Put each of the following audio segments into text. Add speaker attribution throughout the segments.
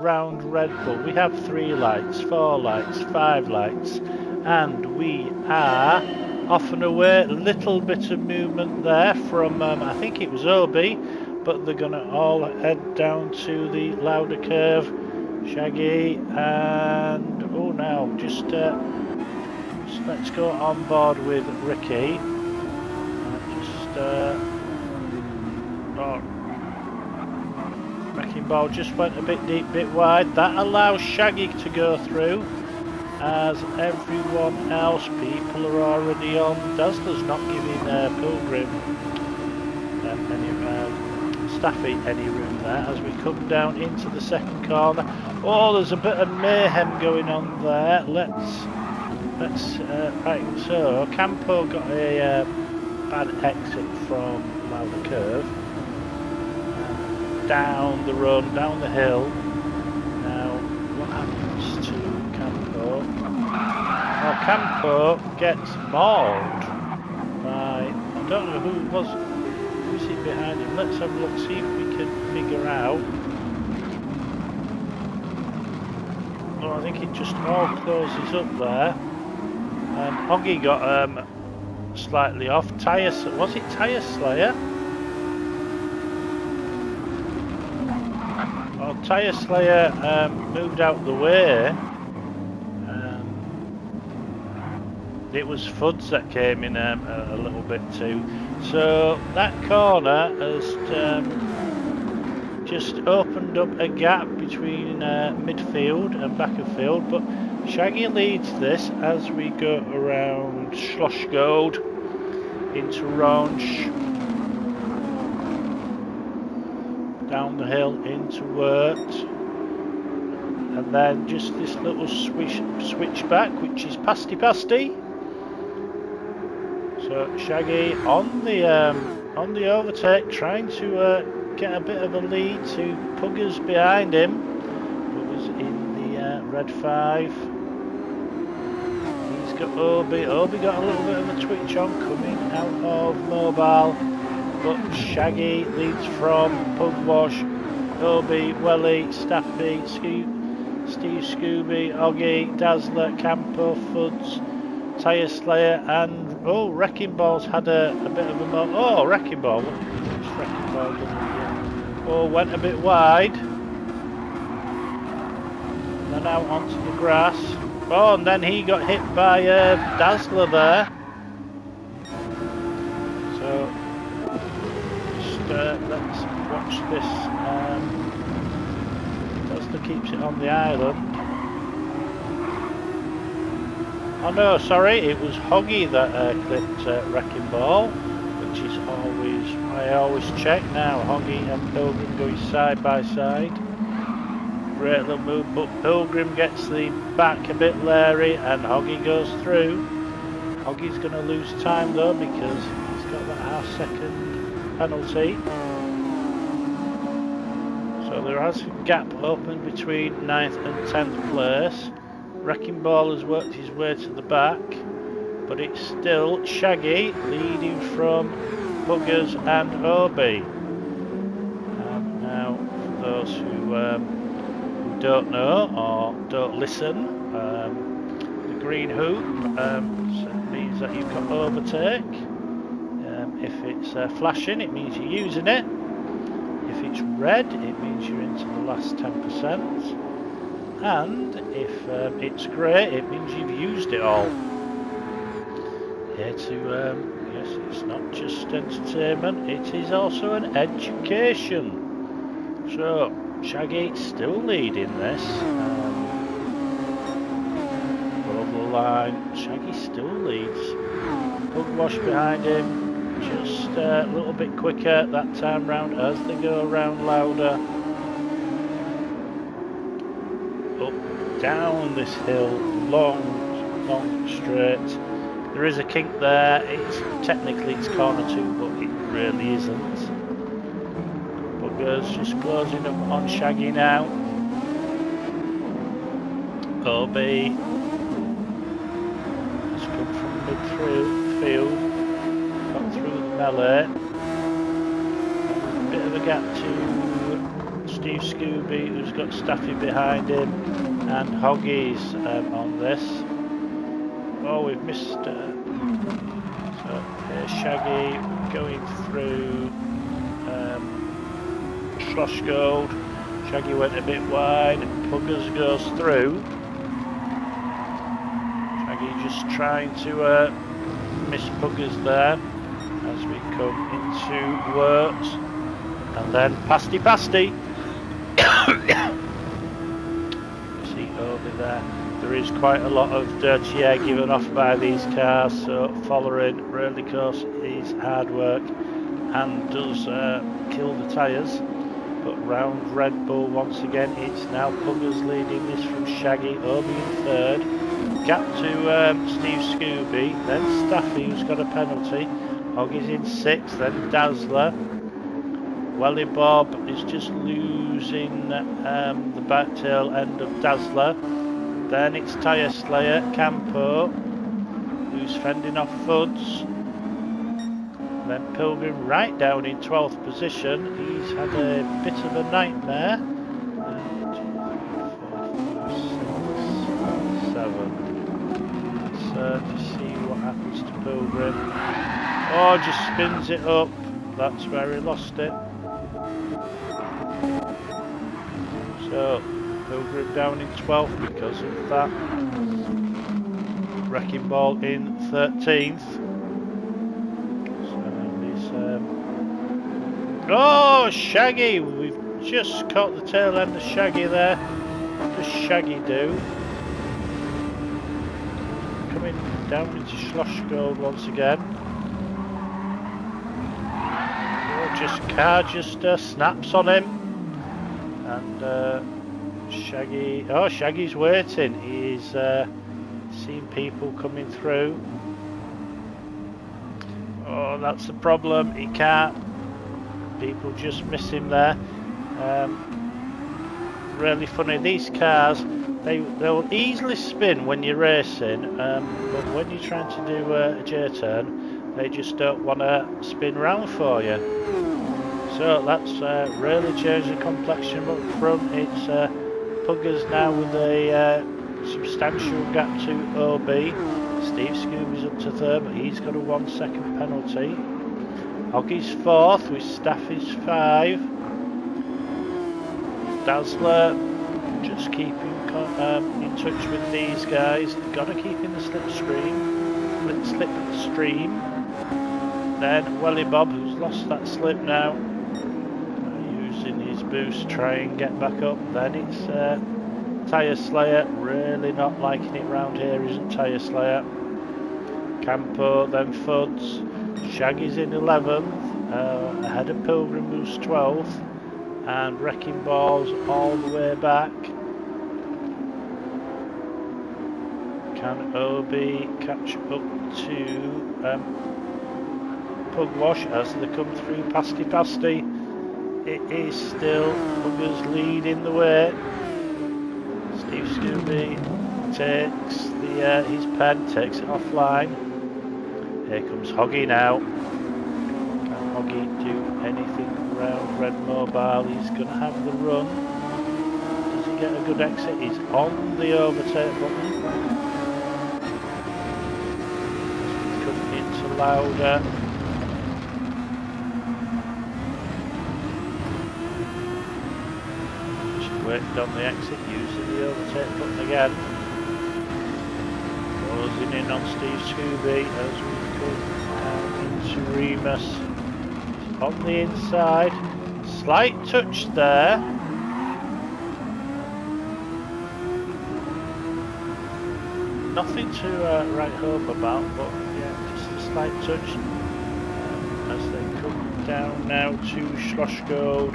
Speaker 1: round Red Bull. We have 3 lights, 4 lights, 5 lights, and we are off and away. Little bit of movement there from, I think it was Obi, but they're going to all head down to the Lauder curve. Shaggy and, oh now, just let's go on board with Ricky. Wrecking ball just went a bit deep, bit wide. That allows Shaggy to go through, as everyone else, people are already on. Dazzler's not giving Pilgrim Staffy any room there as we come down into the second corner. Oh, there's a bit of mayhem going on there. Let's right, so Campo got a bad exit from Lauder Curve. Down the run, down the hill. Now, what happens to Campo? Oh, Campo gets mauled by, I don't know who's it behind him. Let's have a look, see if we can figure out. Oh, I think it just all closes up there. And Hoggy got slightly off. Was it Tyre Slayer? Oh, Tyre Slayer moved out the way. It was Fuds that came in a little bit too. So that corner has just opened up a gap between midfield and back of field, but Shaggy leads this as we go around Schlossgold into Ronch, down the hill into Wurt, and then just this little switch back, which is pasty. So Shaggy on the overtake, trying to get a bit of a lead to Puggers behind him. Puggers in the red 5. He's got Obi. Obi got a little bit of a twitch on coming out of mobile, but Shaggy leads from Pugwash, Obi, Welly, Staffy, Steve Scooby, Oggy, Dazzler, Campo, Fuds, Tyre Slayer, and Wrecking Ball's had a bit of a Wrecking Ball. What's Wrecking Ball done again? Oh, went a bit wide. And then out onto the grass. Oh, and then he got hit by Dazzler there. So, just let's watch this. Dazzler keeps it on the island. Oh no, sorry, it was Hoggy that clipped Wrecking Ball, which is I always check now. Hoggy and Pilgrim going side by side. Great little move, but Pilgrim gets the back a bit leery and Hoggy goes through. Hoggy's going to lose time though because he's got that half-second penalty. So there has a gap open between 9th and 10th place. Wrecking Ball has worked his way to the back, but it's still Shaggy leading from Buggers and Obi. Now, for those who don't know or don't listen, the green hoop means that you've got overtake. If it's flashing, it means you're using it. If it's red, it means you're into the last 10%. And if it's grey, it means you've used it all. Here to, yes, it's not just entertainment, it is also an education. So, Shaggy still leading this. Over the line, Shaggy still leads. Pugwash behind him, just a little bit quicker that time round as they go around Lauder. Down this hill, long straight. There is a kink there. Technically it's corner 2, but it really isn't. Buggers just closing up on Shaggy now. Obi has come from midfield, got through the melee. A bit of a gap to Steve Scooby, who's got Staffy behind him, and Hoggies on this. Oh, we've missed. So here's Shaggy going through Slosh Gold. Shaggy went a bit wide. Puggers goes through. Shaggy just trying to miss Puggers there as we come into Wtrc. And then Pasty. See over there. There is quite a lot of dirty air given off by these cars, so following really close is hard work and does kill the tyres. But round Red Bull once again, it's now Puggers leading this from Shaggy, Obi in third. Gap to Steve Scooby, then Staffy, who's got a penalty. Hoggy's in sixth, then Dazzler. Welly Bob is just losing the back tail end of Dazzler. Then it's Tyre Slayer, Campo, who's fending off Fuds. Then Pilgrim right down in 12th position. He's had a bit of a nightmare. 1, 2, 3, 4, 5, 6, 7. To see what happens to Pilgrim. Oh, just spins it up. That's where he lost it. So Pilgrim down in 12th because of that. Wrecking Ball in 13th. So this, oh, Shaggy! We've just caught the tail end of Shaggy there. What does Shaggy do? Coming down into Slosh Gold once again. Car just snaps on him, and Shaggy. Oh, Shaggy's waiting. He's seen people coming through. Oh, that's the problem. He can't. People just miss him there. Really funny. These cars, they'll easily spin when you're racing, but when you're trying to do a J-turn, they just don't want to spin round for you. So that's really changed the complexion up front. It's Puggers now with a substantial gap to OB. Steve Scooby's up to third, but he's got a 1 second penalty. Hoggy's fourth with Staffy's 5. Dazzler just keeping in touch with these guys. Got to keep in the slipstream. Then Welly Bob, who's lost that slip now, using his boost to try and get back up. Then it's Tyre Slayer, really not liking it round here, isn't Tyre Slayer? Campo, then Fuds. Shaggy's in 11th, ahead of Pilgrim, who's 12th, and Wrecking Ball's all the way back. Can Obi catch up to Pugwash as they come through Pasty? It is still Puggers leading the way. Steve Scooby takes his pen, takes it offline. Here comes Hoggy now. Can Hoggy do anything around Red Mobile? He's going to have the run. Does he get a good exit? He's on the overtake button. Come into Lauder. Waiting on the exit, using the overtake button again. Closing in on Steve Scooby as we come down into Remus. On the inside, slight touch there. Nothing to write home about, but yeah, just a slight touch as they come down now to Slosh Gold.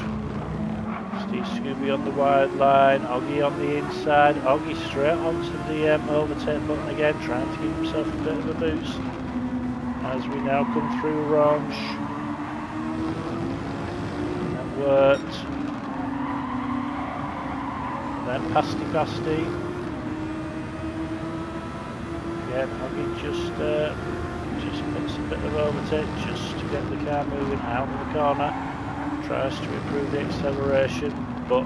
Speaker 1: Steve Scooby on the wide line, Oggy on the inside, Oggy straight onto the overtake button again, trying to give himself a bit of a boost as we now come through Orange. That worked. Then Pasty. Again, Oggy just puts a bit of overtake just to get the car moving out of the corner. Tries to improve the acceleration. but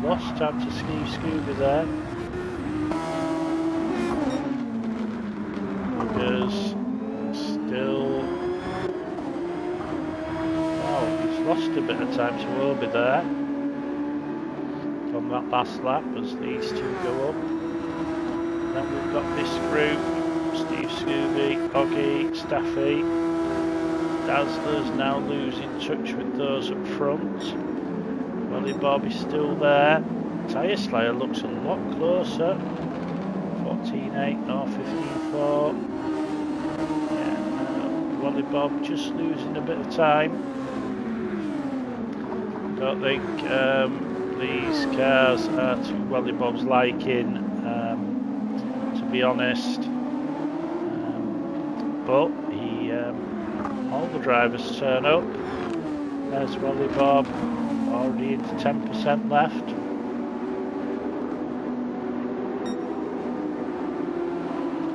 Speaker 1: lost time to Steve Scooby there. Because still, wow, he's lost a bit of time to Obi there from that last lap as these two go up. Then we've got this group, Steve Scooby, Oggy, Staffy. Dazzler's now losing touch with those up front. Welly Bob is still there. Tyre Slayer looks a lot closer. 14.8 or 15.4. Yeah, Welly Bob just losing a bit of time. Don't think these cars are to Welly Bob's liking, to be honest. But he, all the drivers turn up. There's Welly Bob, already into 10% left.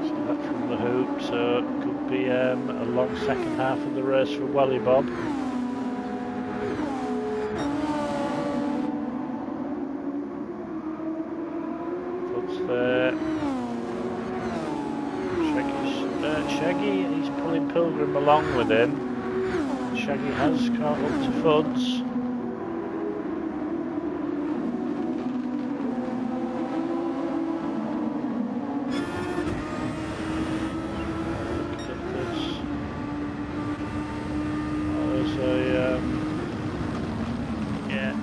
Speaker 1: So that from the hoop, so it could be a long second half of the race for Welly Bob. What's there? Shaggy, he's pulling Pilgrim along with him. Shaggy has caught up to Fuds. Look at this. Oh, there's a, yeah.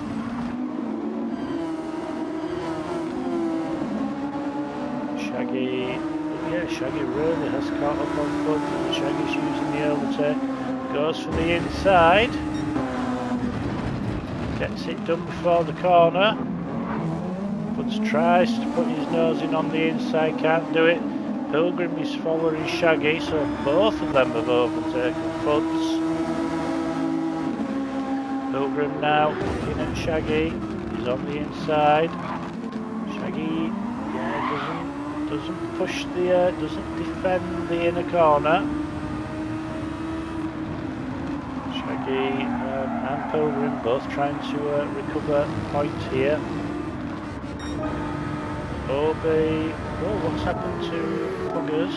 Speaker 1: Shaggy. Yeah, Shaggy really has caught up on Fuds, and Shaggy's using the overtake. Goes for the inside. Gets it done before the corner. Fuds tries to put his nose in on the inside, can't do it. Pilgrim is following Shaggy, so both of them have overtaken Fuds. Pilgrim now looking at Shaggy. He's on the inside. Shaggy, yeah, doesn't push the, doesn't defend the inner corner. Shaggy and Pilgrim both trying to recover a point here. Obi, oh, what's happened to Puggers?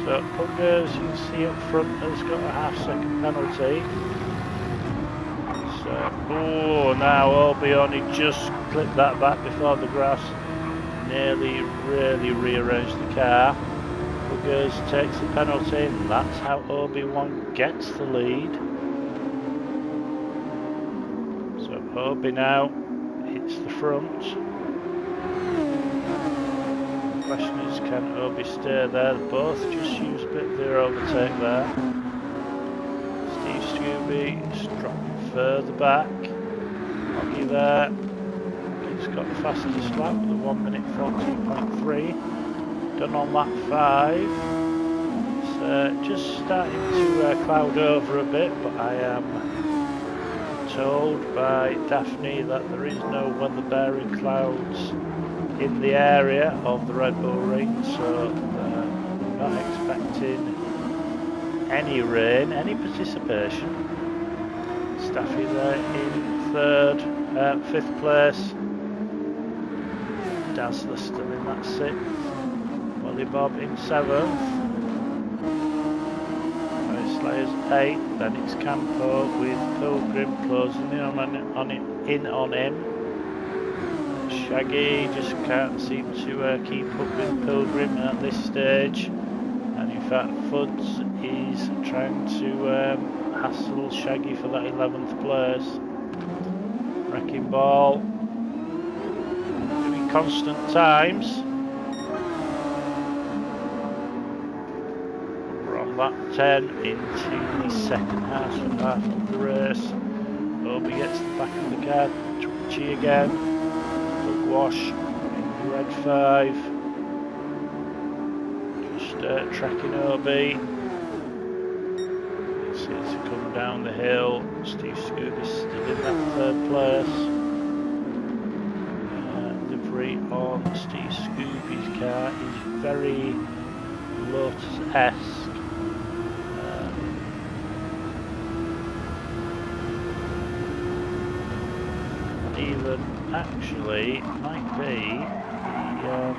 Speaker 1: So Puggers, you can see up front, has got a half-second penalty. Oh, now Obi only just clipped that back before the grass nearly really rearranged the car. Buggers takes the penalty, and that's how Obi-Wan gets the lead. So Obi now hits the front. The question is, can Obi stay there? Both just use a bit of their overtake there. Steve Scooby is dropping further back. Oggy there. He's got the fastest lap with a 1 minute 14.3. Done on lap 5. It's just starting to cloud over a bit, but I am told by Daphne that there is no weather bearing clouds in the area of the Red Bull Ring, so I'm not expecting any rain, any precipitation. Staffy there in third, 5th place. Dazzler still in that 6th. Welly Bob in 7th. Slayer's 8th. Then it's Campo with Pilgrim closing in on him. Shaggy just can't seem to keep up with Pilgrim at this stage. And in fact, Fuds is trying to hassle Shaggy for that 11th place. Wrecking Ball doing constant times. We're on lap 10 into the second half of the race. Obi gets the back of the car, twitchy again. Wash in the red 5. Just tracking Obi. See it to come down the hill. Steve Scooby's still in that 3rd place. Livery on Steve Scooby's car is very Lotus-esque. isn't even actually, it might be the,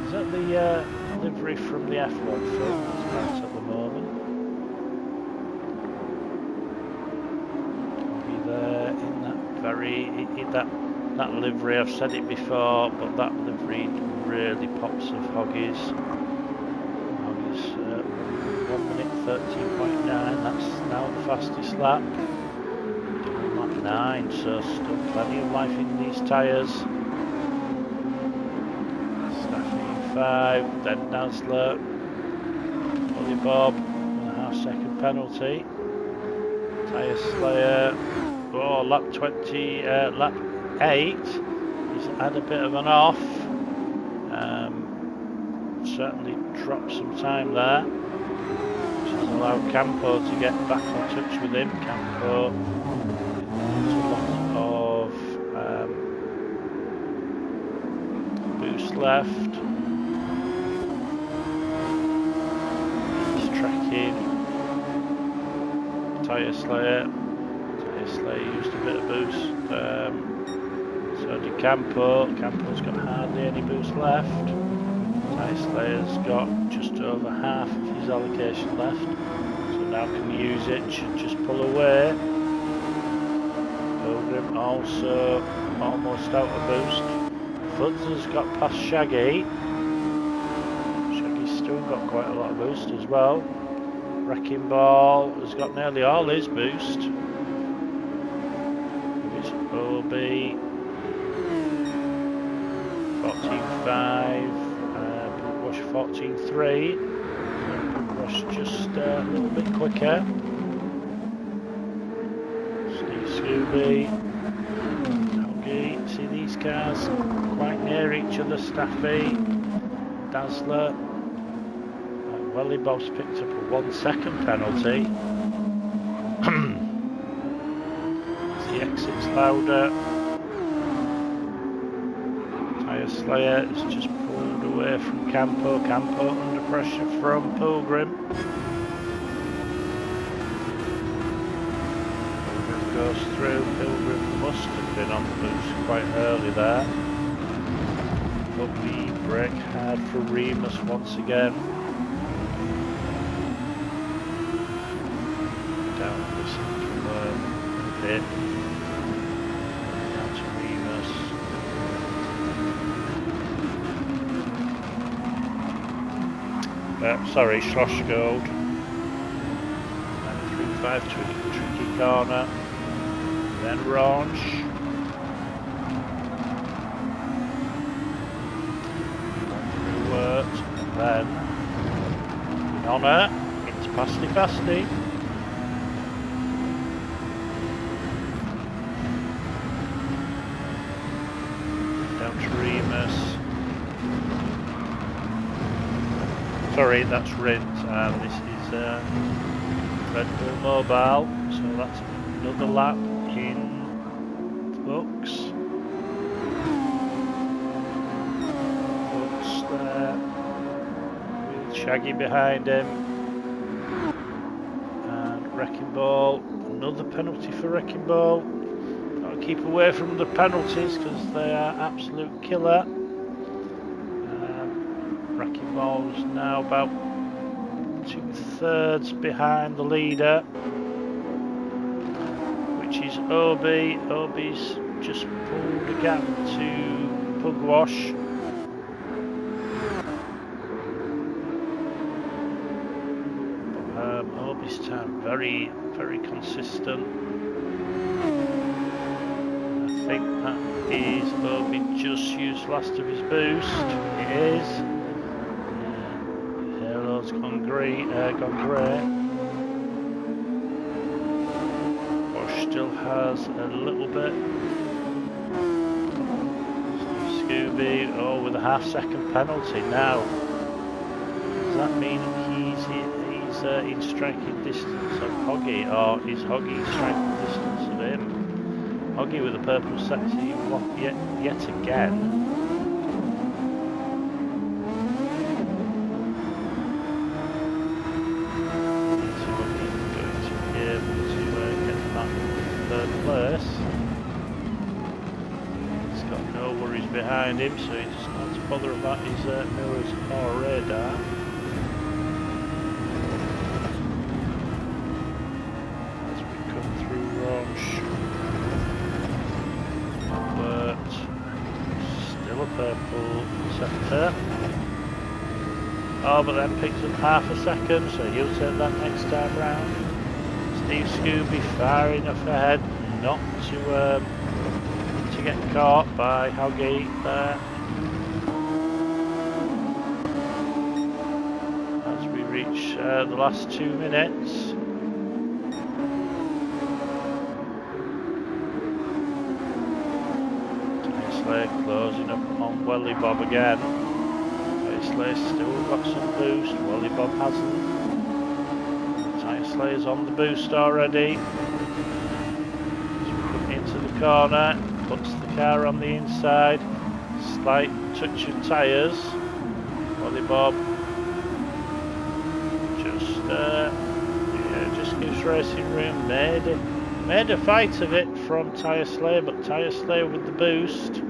Speaker 1: is that the livery from the F1 film that's out at the moment? I'll be there in that that livery. I've said it before, but that livery really pops of Hoggies. Hoggies 1 minute 13.9. That's now the fastest lap. Doing lap 9, so still plenty of life in these tyres. Staffy 5, then Dazzler, Ollie Bob, 1.5 second penalty. Tyre Slayer, oh, lap 20, lap 8, he's had a bit of an off. Certainly dropped some time there, which has allowed Campo to get back in touch with him. Campo, a lot of boost left. He's tracking Tyre Slayer. Tyre Slayer used a bit of boost. So did Campo. Campo's got hardly any boost left. Tyre Slayer's got just over half of his allocation left, so now can use it, should just pull away. Pilgrim also almost out of boost. Fudds has got past Shaggy. Shaggy's still got quite a lot of boost as well. Wrecking Ball has got nearly all his boost. It's OB 14.5. 14.3, Rush just a little bit quicker. Steve Scooby, Hoggy, see these cars quite near each other. Staffy, Dazzler. Welly Bob's picked up a 1 second penalty. As he exits louder. Tyre Slayer is just pulled away from Campo. Campo under pressure from Pilgrim. Pilgrim goes through. Pilgrim must have been on the boost quite early there. But we brake hard for Remus once again. Down this bit. Down to Remus. Sorry, Schlossgold. And through 5 tricky corner. Then Ranch. Through Wurt. And then Honour into Pasty. Down to Remus. Sorry, that's Rint, and this is Red Bull Mobile, so that's another lap in the books. Books there, with Shaggy behind him, and Wrecking Ball, another penalty for Wrecking Ball. Got to keep away from the penalties because they are absolute killer. Wrecking Ball's now about 2/3 behind the leader, which is Obi. Obi's just pulled a gap to Pugwash. Obi's time very, very consistent. I think that is Obi just used last of his boost. It is. Gone grey. Bosch still has a little bit. Scooby, with a half-second penalty now. Does that mean he's in striking distance of Hoggy, or is Hoggy in striking distance of him? Hoggy with a purple sexy yet again. Place. behind him, so he doesn't have to bother about his mirrors or radar. As we come through Ronch, but still a purple sector. Oh, but then picks up half a second, so he'll take that next time round. Steve Scooby far enough ahead not to get caught by Hoggy there. As we reach the last 2 minutes. Slay closing up on Welly Bob again. Slay's still got some boost, Welly Bob hasn't. Tyre Slay's on the boost already. As we come into the corner, puts the car on the inside, slight touch of tyres. Welly Bob just gives racing room. Made a fight of it from Tyre Slay, but Tyre Slay with the boost.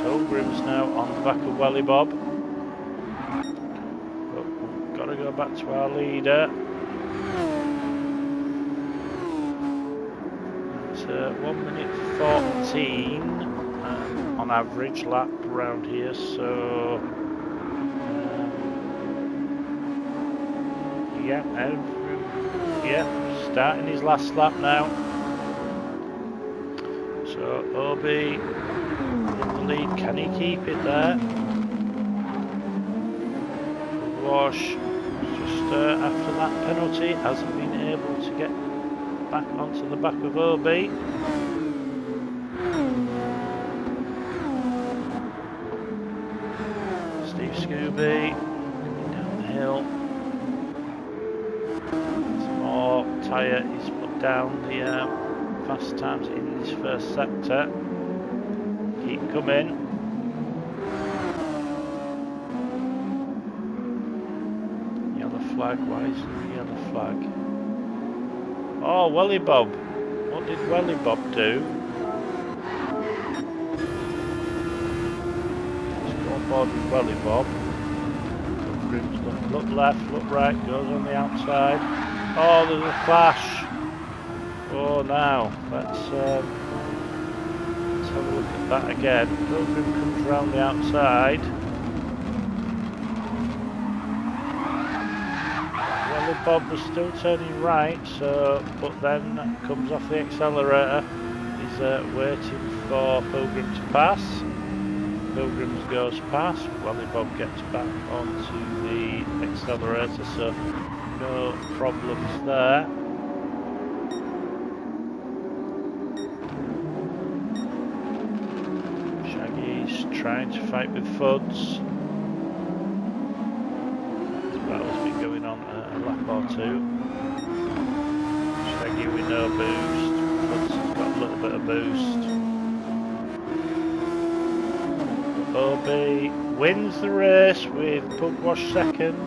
Speaker 1: Pilgrim's now on the back of Welly Bob. But we've got to go back to our leader. It's 1 minute 14 on average lap around here, so starting his last lap now. So Obi in the lead, can he keep it there? Wash just after that penalty hasn't been able to get back onto the back of Obi. Steve Scooby coming down the hill. Some more tyre is put down the fast times in this first sector. Keep coming. Yellow flag, why is there a yellow flag? Oh, Welly Bob. What did Welly Bob do? Let's go on board with Welly Bob. Look left, look right, goes on the outside. Oh, there's a clash. Oh, now let's have a look at that again. Pilgrim comes round the outside. Welly Bob was still turning right, so but then comes off the accelerator. He's waiting for Pilgrim to pass. Pilgrim goes past. Welly Bob gets back onto the accelerator, so no problems there. Trying to fight with Fuds. This battle's been going on a lap or two. Shaggy with no boost. Fuds has got a little bit of boost. Obi wins the race with Pugwash second.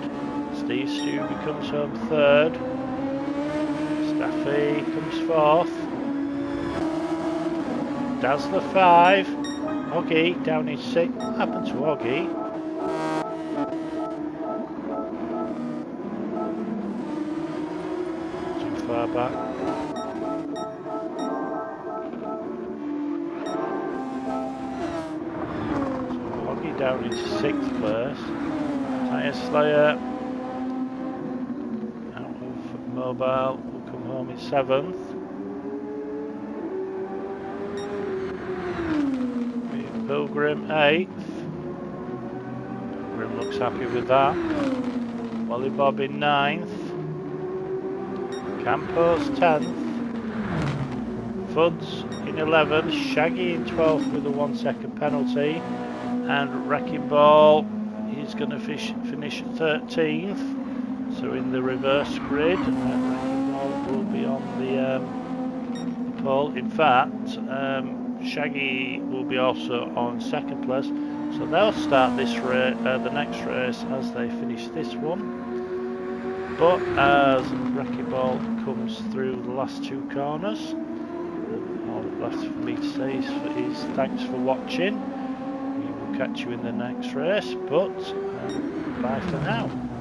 Speaker 1: Steve Scooby comes home third. Staffy comes fourth. Dazzler 5. Hoggy down in 6th. What happened to Hoggy? Too far back. So Hoggy down in 6th place. Tyre Slayer out of Mobile will come home in 7th. Pilgrim 8th. Pilgrim looks happy with that. Welly Bob in 9th. Campos 10th. Fuds in 11th. Shaggy in 12th with a 1 second penalty. And Wrecking Ball is going to finish 13th. So in the reverse grid, Wrecking Ball will be on the pole. In fact, Shaggy will be also on 2nd place, so they'll start this race, the next race as they finish this one. But as Wrecking Ball comes through the last two corners, all that's for me to say is thanks for watching. We will catch you in the next race, but bye for now.